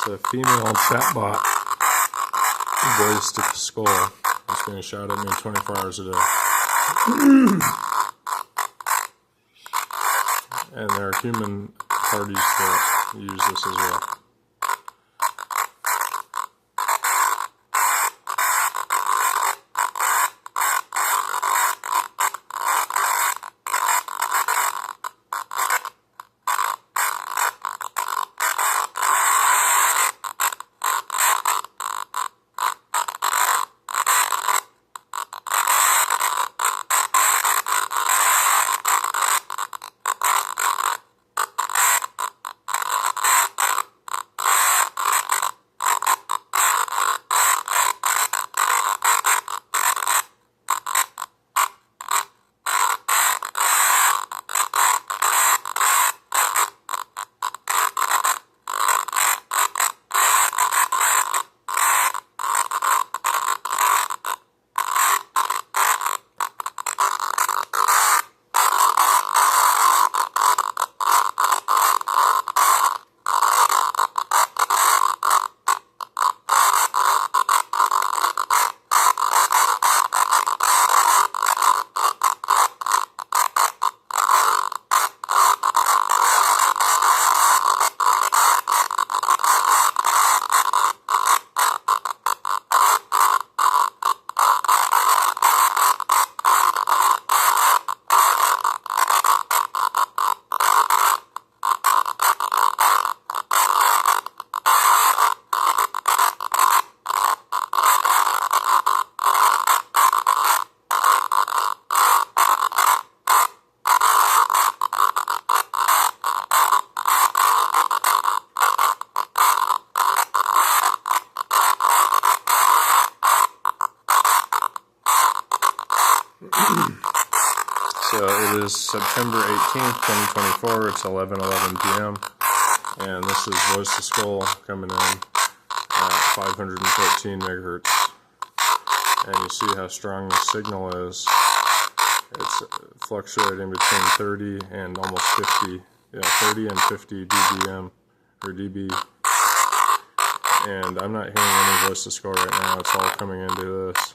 It's a female chatbot voice to skull. It's being shot at me 24 hours a day. And there are human parties that use this as well. So it is September 18th, 2024. It's 11:11 p.m. and this is Voice to Skull coming in at 514 megahertz. And you see how strong the signal is. It's fluctuating between 30 and almost 50. Yeah, 30 and 50 dBm or dB. And I'm not hearing any Voice to Skull right now. It's all coming into this.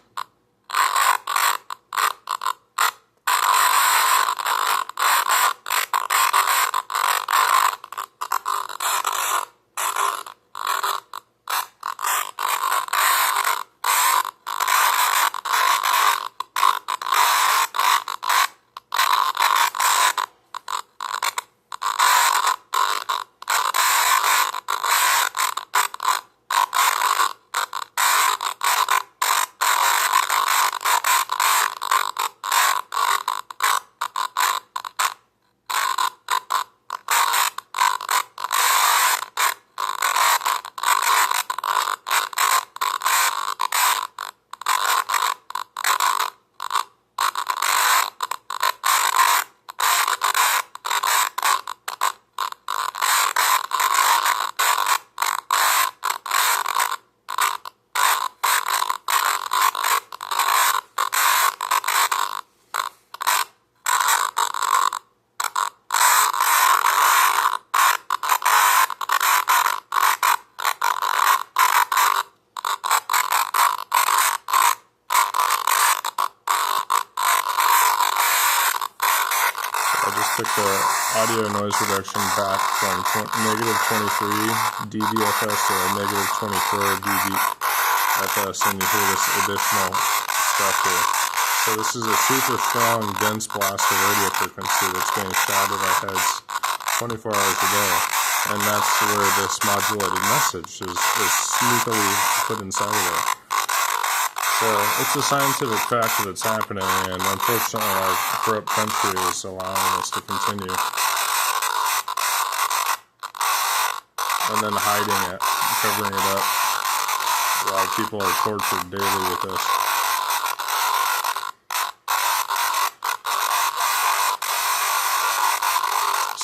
I just took the audio noise reduction back from negative 23 dBFS to negative 24 dBFS, and you hear this additional stuff here. So this is a super strong, dense blast of radio frequency that's being shot at our heads 24 hours a day. And that's where this modulated message is sneakily put inside of there. So it's a scientific fact that it's happening, and unfortunately our corrupt country is allowing this to continue. And then hiding it, covering it up, while people are tortured daily with this.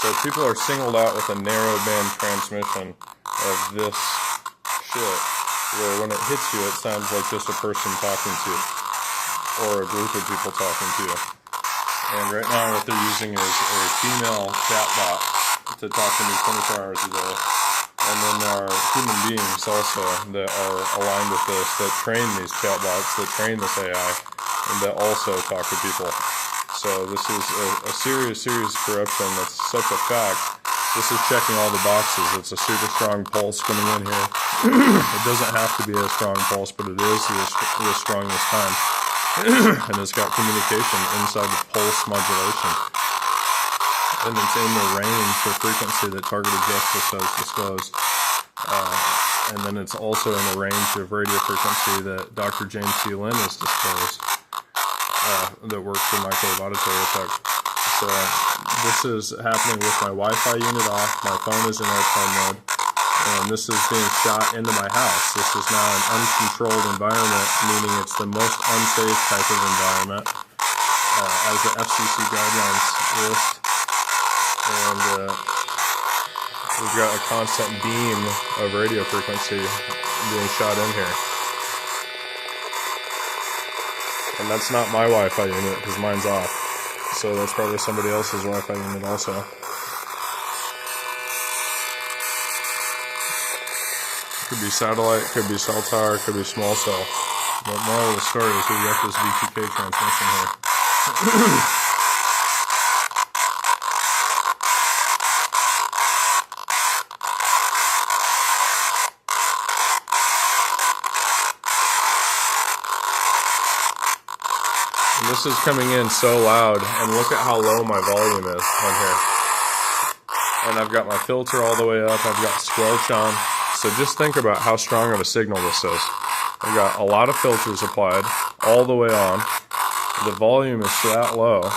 So people are singled out with a narrow band transmission of this shit, where when it hits you, it sounds like just a person talking to you, or a group of people talking to you. And right now what they're using is a female chatbot to talk to me 24 hours a day. And then there are human beings also that are aligned with this, that train these chatbots, that train this AI, and that also talk to people. So this is a serious corruption that's such a fact. This is checking all the boxes. It's a super strong pulse coming in here. It doesn't have to be a strong pulse, but it is this strong this time. And it's got communication inside the pulse modulation. And it's in the range of frequency that targeted justice has disclosed. And then it's also in the range of radio frequency that Dr. James C. Lynn has disclosed, that works for microwave-auditory effect. So this is happening with my Wi-Fi unit off, my phone is in airplane mode, and this is being shot into my house. This is now an uncontrolled environment, meaning it's the most unsafe type of environment, as the FCC guidelines list. And we've got a constant beam of radio frequency being shot in here. And that's not my Wi-Fi unit, because mine's off. So that's probably somebody else's Wi-Fi unit also. Could be satellite, could be cell tower, could be small cell. But moral of the story is we've got this V2K transmission here. And this is coming in so loud, and look at how low my volume is on here. And I've got my filter all the way up, I've got squelch on. So just think about how strong of a signal this is. I've got a lot of filters applied, all the way on. The volume is that low.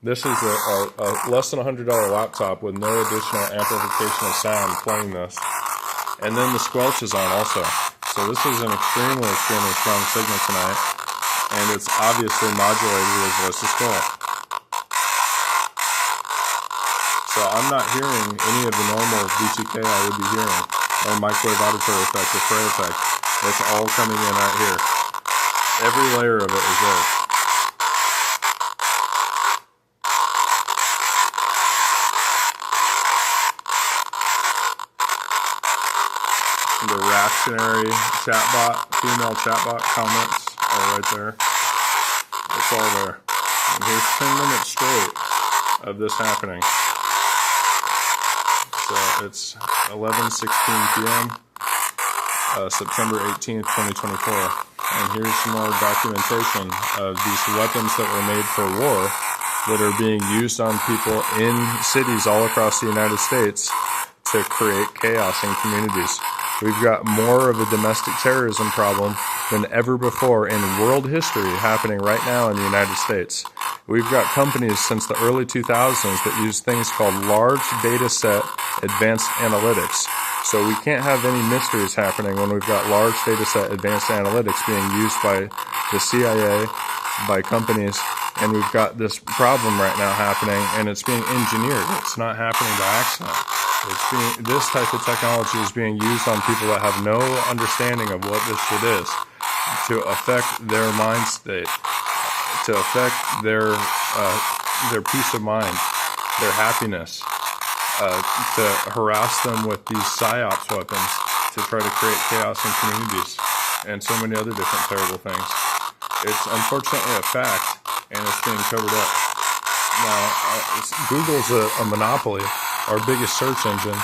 This is a less than $100 laptop with no additional amplification of sound playing this. And then the squelch is on also. So this is an extremely strong signal tonight. And it's obviously modulated as voice to skull. So I'm not hearing any of the normal V2K I would be hearing, or microwave auditory effect or fray effect. It's all coming in right here. Every layer of it is there. The reactionary chatbot, female chatbot comments are right there. It's all there. And here's 10 minutes straight of this happening. So it's 11:16 p.m. September 18th, 2024. And here's some more documentation of these weapons that were made for war that are being used on people in cities all across the United States to create chaos in communities. We've got more of a domestic terrorism problem than ever before in world history happening right now in the United States. We've got companies since the early 2000s that use things called large data set advanced analytics. So we can't have any mysteries happening when we've got large data set advanced analytics being used by the CIA, by companies, and we've got this problem right now happening, and it's being engineered. It's not happening by accident. This type of technology is being used on people that have no understanding of what this shit is, to affect their mind state, to affect their peace of mind, their happiness, to harass them with these psyops weapons, to try to create chaos in communities, and so many other different terrible things. It's unfortunately a fact, and it's being covered up. Now, Google's a monopoly. Our biggest search engine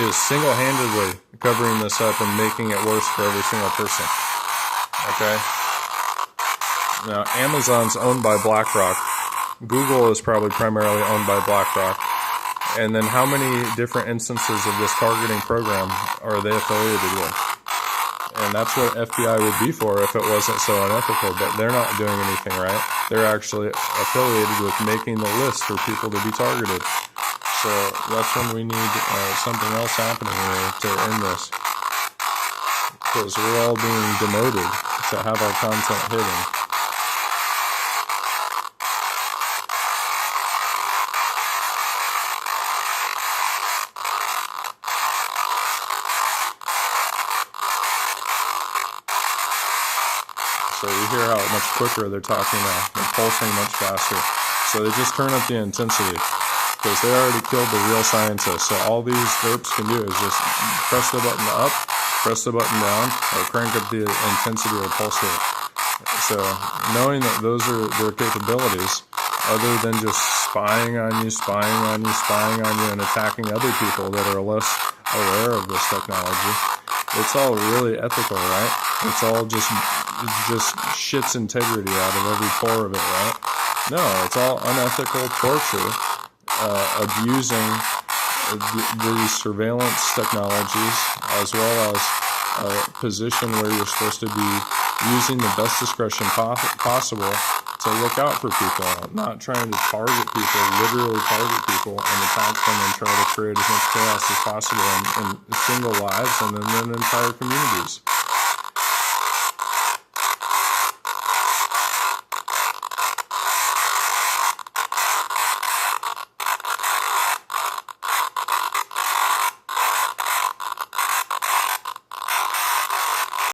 is single-handedly covering this up and making it worse for every single person. Okay? Now, Amazon's owned by BlackRock. Google is probably primarily owned by BlackRock. And then how many different instances of this targeting program are they affiliated with? And that's what FBI would be for if it wasn't so unethical, but they're not doing anything right. They're actually affiliated with making the list for people to be targeted. So that's when we need something else happening here to end this. Because we're all being demoted to have our content hidden. So you hear how much quicker they're talking now. They're pulsing much faster. So they just turn up the intensity. because they already killed the real scientists. So all these derps can do is just press the button up, press the button down, or crank up the intensity or pulse rate. So knowing that those are their capabilities, other than just spying on you, and attacking other people that are less aware of this technology, it's all really ethical, right? It's all just shits integrity out of every pore of it, right? No, it's all unethical torture, abusing these surveillance technologies, as well as a position where you're supposed to be using the best discretion possible to look out for people, not trying to target people, literally target people and attack them and try to create as much chaos as possible in single lives and then entire communities.